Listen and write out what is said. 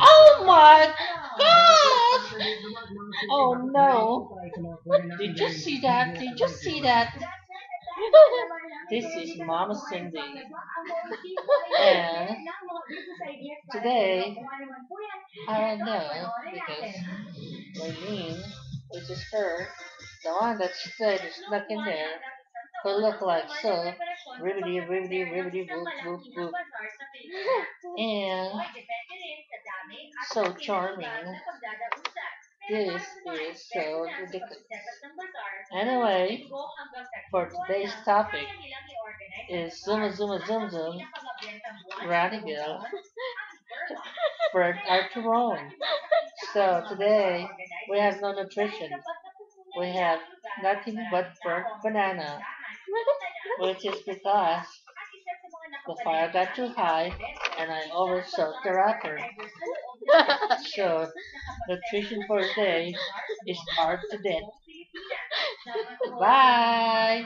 Oh my god! Oh no! Did you see that? Did you see that? This is Mama Cindy. And today, I don't know because Raylene, which is her, the one that stayed stuck in there, who look like so, ribbity, ribbity, ribbity, whoop, whoop, whoop, and so charming. This is so ridiculous. Anyway, for today's topic is Zuma Zuma Zoom Zoom, Radigal, Fred Archeron. So today we have no nutrition. We have nothing but burnt banana, which is because the fire got too high and I oversoaked the wrapper. So nutrition for today is starved to death. Bye!